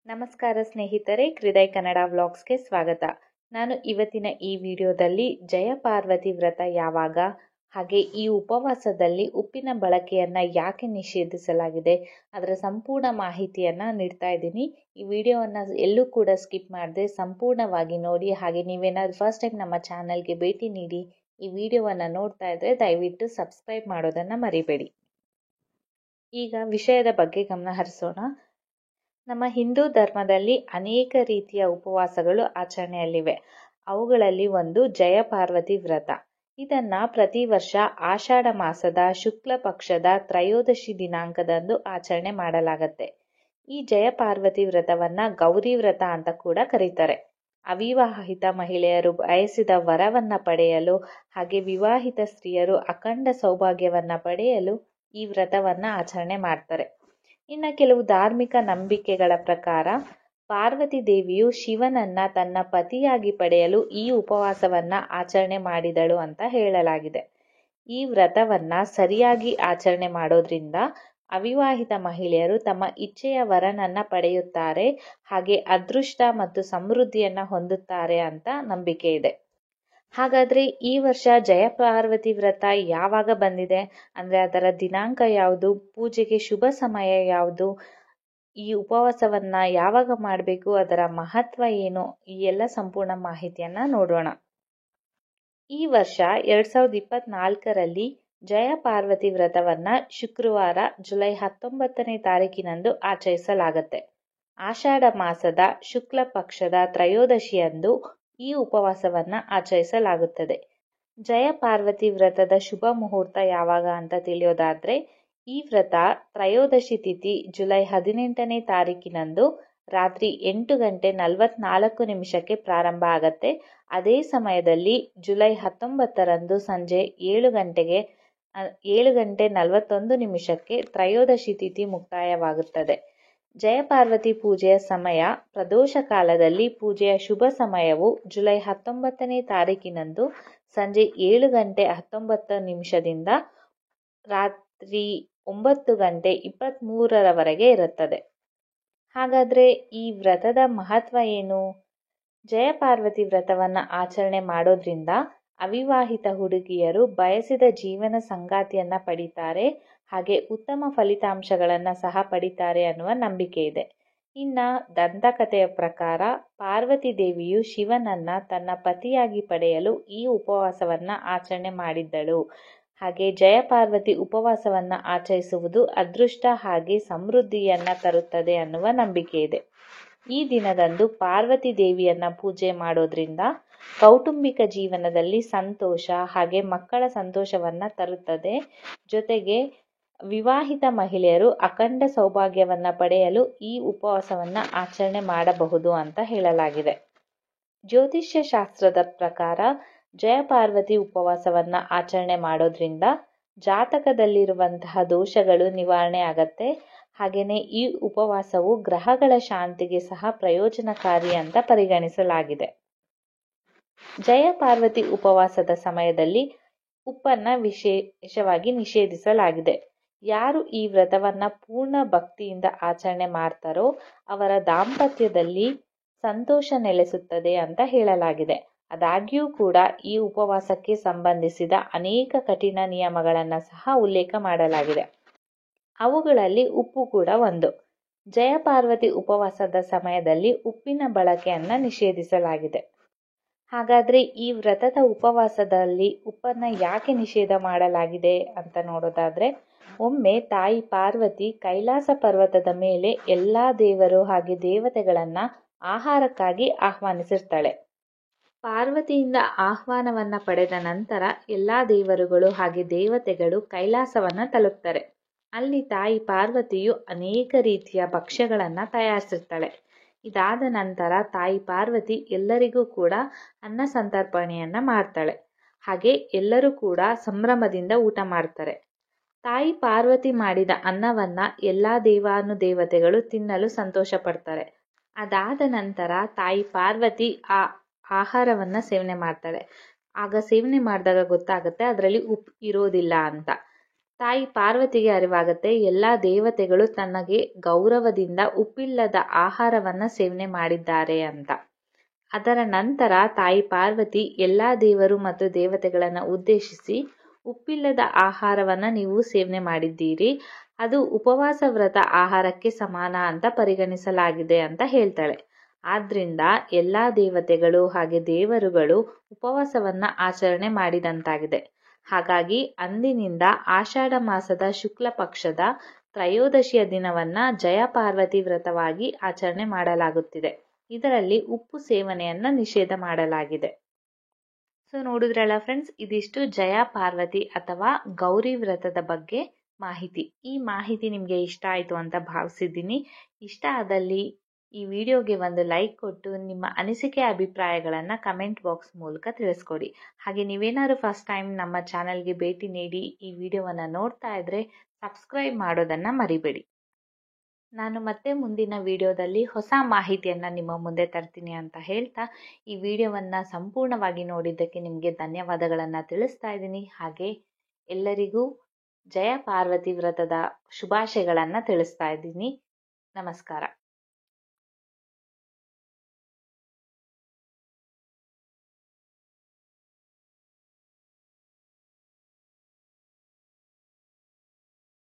ನಮಸ್ಕಾರ ಸ್ನೇಹಿತರೆ, ಹೃದಯ ಕನ್ನಡ ವ್ಲಾಗ್ಸ್ಗೆ ಸ್ವಾಗತ. ನಾನು ಇವತ್ತಿನ ಈ ವಿಡಿಯೋದಲ್ಲಿ ಜಯಪಾರ್ವತಿ ವ್ರತ ಯಾವಾಗ, ಹಾಗೆ ಈ ಉಪವಾಸದಲ್ಲಿ ಉಪ್ಪಿನ ಬಳಕೆಯನ್ನು ಯಾಕೆ ನಿಷೇಧಿಸಲಾಗಿದೆ, ಅದರ ಸಂಪೂರ್ಣ ಮಾಹಿತಿಯನ್ನು ನೀಡ್ತಾ ಇದ್ದೀನಿ. ಈ ವಿಡಿಯೋವನ್ನು ಎಲ್ಲೂ ಕೂಡ ಸ್ಕಿಪ್ ಮಾಡದೆ ಸಂಪೂರ್ಣವಾಗಿ ನೋಡಿ. ಹಾಗೆ ನೀವೇನಾದರೂ ಫಸ್ಟ್ ಟೈಮ್ ನಮ್ಮ ಚಾನಲ್ಗೆ ಭೇಟಿ ನೀಡಿ ಈ ವಿಡಿಯೋವನ್ನು ನೋಡ್ತಾ ಇದ್ದರೆ ದಯವಿಟ್ಟು ಸಬ್ಸ್ಕ್ರೈಬ್ ಮಾಡೋದನ್ನು ಮರಿಬೇಡಿ. ಈಗ ವಿಷಯದ ಬಗ್ಗೆ ಗಮನ ಹರಿಸೋಣ. ನಮ್ಮ ಹಿಂದೂ ಧರ್ಮದಲ್ಲಿ ಅನೇಕ ರೀತಿಯ ಉಪವಾಸಗಳು ಆಚರಣೆಯಲ್ಲಿವೆ. ಅವುಗಳಲ್ಲಿ ಒಂದು ಜಯಪಾರ್ವತಿ ವ್ರತ. ಇದನ್ನ ಪ್ರತಿ ವರ್ಷ ಆಷಾಢ ಮಾಸದ ಶುಕ್ಲ ಪಕ್ಷದ ತ್ರಯೋದಶಿ ದಿನಾಂಕದಂದು ಆಚರಣೆ ಮಾಡಲಾಗತ್ತೆ. ಈ ಜಯಪಾರ್ವತಿ ವ್ರತವನ್ನ ಗೌರಿ ವ್ರತ ಅಂತ ಕೂಡ ಕರೀತಾರೆ. ಅವಿವಾಹಿತ ಮಹಿಳೆಯರು ಬಯಸಿದ ವರವನ್ನ ಪಡೆಯಲು ಹಾಗೆ ವಿವಾಹಿತ ಸ್ತ್ರೀಯರು ಅಖಂಡ ಸೌಭಾಗ್ಯವನ್ನ ಪಡೆಯಲು ಈ ವ್ರತವನ್ನ ಆಚರಣೆ ಮಾಡ್ತಾರೆ. ಇನ್ನು ಕೆಲವು ಧಾರ್ಮಿಕ ನಂಬಿಕೆಗಳ ಪ್ರಕಾರ ಪಾರ್ವತಿ ದೇವಿಯು ಶಿವನನ್ನ ತನ್ನ ಪತಿಯಾಗಿ ಪಡೆಯಲು ಈ ಉಪವಾಸವನ್ನ ಆಚರಣೆ ಮಾಡಿದಳು ಅಂತ ಹೇಳಲಾಗಿದೆ. ಈ ವ್ರತವನ್ನ ಸರಿಯಾಗಿ ಆಚರಣೆ ಮಾಡೋದ್ರಿಂದ ಅವಿವಾಹಿತ ಮಹಿಳೆಯರು ತಮ್ಮ ಇಚ್ಛೆಯ ವರನನ್ನ ಪಡೆಯುತ್ತಾರೆ, ಹಾಗೆ ಅದೃಷ್ಟ ಮತ್ತು ಸಮೃದ್ಧಿಯನ್ನ ಹೊಂದುತ್ತಾರೆ ಅಂತ ನಂಬಿಕೆ ಇದೆ. ಹಾಗಾದ್ರೆ ಈ ವರ್ಷ ಜಯಪಾರ್ವತಿ ವ್ರತ ಯಾವಾಗ ಬಂದಿದೆ, ಅಂದ್ರೆ ಅದರ ದಿನಾಂಕ ಯಾವುದು, ಪೂಜೆಗೆ ಶುಭ ಸಮಯ ಯಾವುದು, ಈ ಉಪವಾಸವನ್ನ ಯಾವಾಗ ಮಾಡಬೇಕು, ಅದರ ಮಹತ್ವ ಏನು, ಈ ಎಲ್ಲ ಸಂಪೂರ್ಣ ಮಾಹಿತಿಯನ್ನ ನೋಡೋಣ. ಈ ವರ್ಷ 2024ರಲ್ಲಿ ಜಯಪಾರ್ವತಿ ವ್ರತವನ್ನ ಶುಕ್ರವಾರ ಜುಲೈ 19ನೇ ತಾರೀಕಿನಂದು ಆಚರಿಸಲಾಗುತ್ತೆ. ಆಷಾಢ ಮಾಸದ ಶುಕ್ಲ ಪಕ್ಷದ ತ್ರಯೋದಶಿಯಂದು ಈ ಉಪವಾಸವನ್ನ ಆಚರಿಸಲಾಗುತ್ತದೆ. ಜಯಪಾರ್ವತಿ ವ್ರತದ ಶುಭ ಮುಹೂರ್ತ ಯಾವಾಗ ಅಂತ ತಿಳಿಯೋದಾದ್ರೆ, ಈ ವ್ರತ ತ್ರಯೋದಶಿ ತಿಥಿ ಜುಲೈ 18ನೇ ತಾರೀಕಿನಂದು ರಾತ್ರಿ 8:44 ಪ್ರಾರಂಭ ಆಗತ್ತೆ. ಅದೇ ಸಮಯದಲ್ಲಿ ಜುಲೈ 19ರಂದು ಸಂಜೆ 7:41 ತ್ರಯೋದಶಿ ತಿಥಿ ಮುಕ್ತಾಯವಾಗುತ್ತದೆ. ಜಯಪಾರ್ವತಿ ಪೂಜೆಯ ಸಮಯ ಪ್ರದೋಷ ಕಾಲದಲ್ಲಿ ಪೂಜೆಯ ಶುಭ ಸಮಯವು ಜುಲೈ 19ನೇ ತಾರೀಕಿನಂದು ಸಂಜೆ 7:19ದಿಂದ ರಾತ್ರಿ 9:23 ಇರುತ್ತದೆ. ಹಾಗಾದ್ರೆ ಈ ವ್ರತದ ಮಹತ್ವ ಏನು? ಜಯಪಾರ್ವತಿ ವ್ರತವನ್ನ ಆಚರಣೆ ಮಾಡೋದ್ರಿಂದ ಅವಿವಾಹಿತ ಹುಡುಗಿಯರು ಬಯಸಿದ ಜೀವನ ಸಂಗಾತಿಯನ್ನ ಪಡಿತಾರೆ, ಹಾಗೆ ಉತ್ತಮ ಫಲಿತಾಂಶಗಳನ್ನ ಸಹ ಪಡಿತಾರೆ ಅನ್ನುವ ನಂಬಿಕೆ ಇದೆ. ಇನ್ನ ದಂತಕಥೆಯ ಪ್ರಕಾರ ಪಾರ್ವತಿ ದೇವಿಯು ಶಿವನನ್ನ ತನ್ನ ಪತಿಯಾಗಿ ಪಡೆಯಲು ಈ ಉಪವಾಸವನ್ನ ಆಚರಣೆ ಮಾಡಿದ್ದಳು. ಹಾಗೆ ಜಯಪಾರ್ವತಿ ಉಪವಾಸವನ್ನ ಆಚರಿಸುವುದು ಅದೃಷ್ಟ ಹಾಗೆ ಸಮೃದ್ಧಿಯನ್ನ ತರುತ್ತದೆ ಅನ್ನುವ ನಂಬಿಕೆ ಇದೆ. ಈ ದಿನದಂದು ಪಾರ್ವತಿ ದೇವಿಯನ್ನ ಪೂಜೆ ಮಾಡೋದ್ರಿಂದ ಕೌಟುಂಬಿಕ ಜೀವನದಲ್ಲಿ ಸಂತೋಷ ಹಾಗೆ ಮಕ್ಕಳ ಸಂತೋಷವನ್ನ ತರುತ್ತದೆ. ಜೊತೆಗೆ ವಿವಾಹಿತ ಮಹಿಳೆಯರು ಅಖಂಡ ಸೌಭಾಗ್ಯವನ್ನ ಪಡೆಯಲು ಈ ಉಪವಾಸವನ್ನ ಆಚರಣೆ ಮಾಡಬಹುದು ಅಂತ ಹೇಳಲಾಗಿದೆ. ಜ್ಯೋತಿಷ್ಯ ಶಾಸ್ತ್ರದ ಪ್ರಕಾರ ಜಯಪಾರ್ವತಿ ಉಪವಾಸವನ್ನ ಆಚರಣೆ ಮಾಡೋದ್ರಿಂದ ಜಾತಕದಲ್ಲಿರುವಂತಹ ದೋಷಗಳು ನಿವಾರಣೆ ಆಗತ್ತೆ. ಹಾಗೇನೆ ಈ ಉಪವಾಸವು ಗ್ರಹಗಳ ಶಾಂತಿಗೆ ಸಹ ಪ್ರಯೋಜನಕಾರಿ ಅಂತ ಪರಿಗಣಿಸಲಾಗಿದೆ. ಜಯಪಾರ್ವತಿ ಉಪವಾಸದ ಸಮಯದಲ್ಲಿ ಉಪ್ಪನ್ನ ವಿಶೇಷವಾಗಿ ನಿಷೇಧಿಸಲಾಗಿದೆ. ಯಾರು ಈ ವ್ರತವನ್ನ ಪೂರ್ಣ ಭಕ್ತಿಯಿಂದ ಆಚರಣೆ ಮಾಡ್ತಾರೋ ಅವರ ದಾಂಪತ್ಯದಲ್ಲಿ ಸಂತೋಷ ನೆಲೆಸುತ್ತದೆ ಅಂತ ಹೇಳಲಾಗಿದೆ. ಆದಾಗ್ಯೂ ಕೂಡ ಈ ಉಪವಾಸಕ್ಕೆ ಸಂಬಂಧಿಸಿದ ಅನೇಕ ಕಠಿಣ ನಿಯಮಗಳನ್ನ ಸಹ ಉಲ್ಲೇಖ ಮಾಡಲಾಗಿದೆ. ಅವುಗಳಲ್ಲಿ ಉಪ್ಪು ಕೂಡ ಒಂದು. ಜಯಪಾರ್ವತಿ ಉಪವಾಸದ ಸಮಯದಲ್ಲಿ ಉಪ್ಪಿನ ಬಳಕೆಯನ್ನ ನಿಷೇಧಿಸಲಾಗಿದೆ. ಹಾಗಾದ್ರೆ ಈ ವ್ರತದ ಉಪವಾಸದಲ್ಲಿ ಉಪ್ಪನ್ನ ಯಾಕೆ ನಿಷೇಧ ಮಾಡಲಾಗಿದೆ ಅಂತ ನೋಡೋದಾದ್ರೆ, ಒಮ್ಮೆ ತಾಯಿ ಪಾರ್ವತಿ ಕೈಲಾಸ ಪರ್ವತದ ಮೇಲೆ ಎಲ್ಲಾ ದೇವರು ಹಾಗೆ ದೇವತೆಗಳನ್ನ ಆಹಾರಕ್ಕಾಗಿ ಆಹ್ವಾನಿಸಿರ್ತಾಳೆ. ಪಾರ್ವತಿಯಿಂದ ಆಹ್ವಾನವನ್ನ ಪಡೆದ ನಂತರ ಎಲ್ಲಾ ದೇವರುಗಳು ಹಾಗೆ ದೇವತೆಗಳು ಕೈಲಾಸವನ್ನ ತಲುಪ್ತಾರೆ. ಅಲ್ಲಿ ತಾಯಿ ಪಾರ್ವತಿಯು ಅನೇಕ ರೀತಿಯ ಭಕ್ಷ್ಯಗಳನ್ನ ತಯಾರಿಸಿರ್ತಾಳೆ. ಇದಾದ ನಂತರ ತಾಯಿ ಪಾರ್ವತಿ ಎಲ್ಲರಿಗೂ ಕೂಡ ಅನ್ನ ಸಂತರ್ಪಣೆಯನ್ನ ಮಾಡ್ತಾಳೆ. ಹಾಗೆ ಎಲ್ಲರೂ ಕೂಡ ಸಂಭ್ರಮದಿಂದ ಊಟ ಮಾಡ್ತಾರೆ. ತಾಯಿ ಪಾರ್ವತಿ ಮಾಡಿದ ಅನ್ನವನ್ನ ಎಲ್ಲಾ ದೇವಾನುದೇವತೆಗಳು ತಿನ್ನಲು ಸಂತೋಷ ಪಡ್ತಾರೆ. ಅದಾದ ನಂತರ ತಾಯಿ ಪಾರ್ವತಿ ಆ ಆಹಾರವನ್ನ ಸೇವನೆ ಮಾಡ್ತಾಳೆ. ಆಗ ಸೇವನೆ ಮಾಡಿದಾಗ ಗೊತ್ತಾಗುತ್ತೆ ಅದರಲ್ಲಿ ಉಪ್ಪು ಇರೋದಿಲ್ಲ ಅಂತ. ತಾಯಿ ಪಾರ್ವತಿಗೆ ಅರಿವಾಗುತ್ತೆ ಎಲ್ಲ ದೇವತೆಗಳು ತನಗೆ ಗೌರವದಿಂದ ಉಪ್ಪಿಲ್ಲದ ಆಹಾರವನ್ನು ಸೇವನೆ ಮಾಡಿದ್ದಾರೆ ಅಂತ. ಅದರ ನಂತರ ತಾಯಿ ಪಾರ್ವತಿ ಎಲ್ಲ ದೇವರು ಮತ್ತು ದೇವತೆಗಳನ್ನು ಉದ್ದೇಶಿಸಿ ಉಪ್ಪಿಲ್ಲದ ಆಹಾರವನ್ನು ನೀವು ಸೇವನೆ ಮಾಡಿದ್ದೀರಿ, ಅದು ಉಪವಾಸ ವ್ರತ ಆಹಾರಕ್ಕೆ ಸಮಾನ ಅಂತ ಪರಿಗಣಿಸಲಾಗಿದೆ ಅಂತ ಹೇಳ್ತಾಳೆ. ಆದ್ರಿಂದ ಎಲ್ಲ ದೇವತೆಗಳು ಹಾಗೆ ದೇವರುಗಳು ಉಪವಾಸವನ್ನು ಆಚರಣೆ ಮಾಡಿದಂತಾಗಿದೆ. ಹಾಗಾಗಿ ಅಂದಿನಿಂದ ಆಷಾಢ ಮಾಸದ ಶುಕ್ಲ ಪಕ್ಷದ ತ್ರಯೋದಶಿಯ ದಿನವನ್ನ ಜಯಪಾರ್ವತಿ ವ್ರತವಾಗಿ ಆಚರಣೆ ಮಾಡಲಾಗುತ್ತಿದೆ. ಇದರಲ್ಲಿ ಉಪ್ಪು ಸೇವನೆಯನ್ನ ನಿಷೇಧ ಮಾಡಲಾಗಿದೆ. ಸೊ ನೋಡಿದ್ರಲ್ಲ ಫ್ರೆಂಡ್ಸ್, ಇದಿಷ್ಟು ಜಯಪಾರ್ವತಿ ಅಥವಾ ಗೌರಿ ವ್ರತದ ಬಗ್ಗೆ ಮಾಹಿತಿ. ಈ ಮಾಹಿತಿ ನಿಮಗೆ ಇಷ್ಟ ಆಯಿತು ಅಂತ ಭಾವಿಸಿದ್ದೀನಿ. ಇಷ್ಟ ಆದಲ್ಲಿ ಈ ವಿಡಿಯೋಗೆ ಒಂದು ಲೈಕ್ ಕೊಟ್ಟು ನಿಮ್ಮ ಅನಿಸಿಕೆ ಅಭಿಪ್ರಾಯಗಳನ್ನು ಕಮೆಂಟ್ ಬಾಕ್ಸ್ ಮೂಲಕ ತಿಳಿಸ್ಕೊಡಿ. ಹಾಗೆ ನೀವೇನಾದ್ರು ಫಸ್ಟ್ ಟೈಮ್ ನಮ್ಮ ಚಾನಲ್ಗೆ ಭೇಟಿ ನೀಡಿ ಈ ವಿಡಿಯೋವನ್ನು ನೋಡ್ತಾ ಇದ್ರೆ ಸಬ್ಸ್ಕ್ರೈಬ್ ಮಾಡೋದನ್ನು ಮರಿಬೇಡಿ. ನಾನು ಮತ್ತೆ ಮುಂದಿನ ವಿಡಿಯೋದಲ್ಲಿ ಹೊಸ ಮಾಹಿತಿಯನ್ನು ನಿಮ್ಮ ಮುಂದೆ ತರ್ತೀನಿ ಅಂತ ಹೇಳ್ತಾ ಈ ವಿಡಿಯೋವನ್ನು ಸಂಪೂರ್ಣವಾಗಿ ನೋಡಿದ್ದಕ್ಕೆ ನಿಮಗೆ ಧನ್ಯವಾದಗಳನ್ನು ತಿಳಿಸ್ತಾ ಇದ್ದೀನಿ. ಹಾಗೆ ಎಲ್ಲರಿಗೂ ಜಯ ಪಾರ್ವತಿ ವ್ರತದ ಶುಭಾಶಯಗಳನ್ನು ತಿಳಿಸ್ತಾ ಇದ್ದೀನಿ. ನಮಸ್ಕಾರ.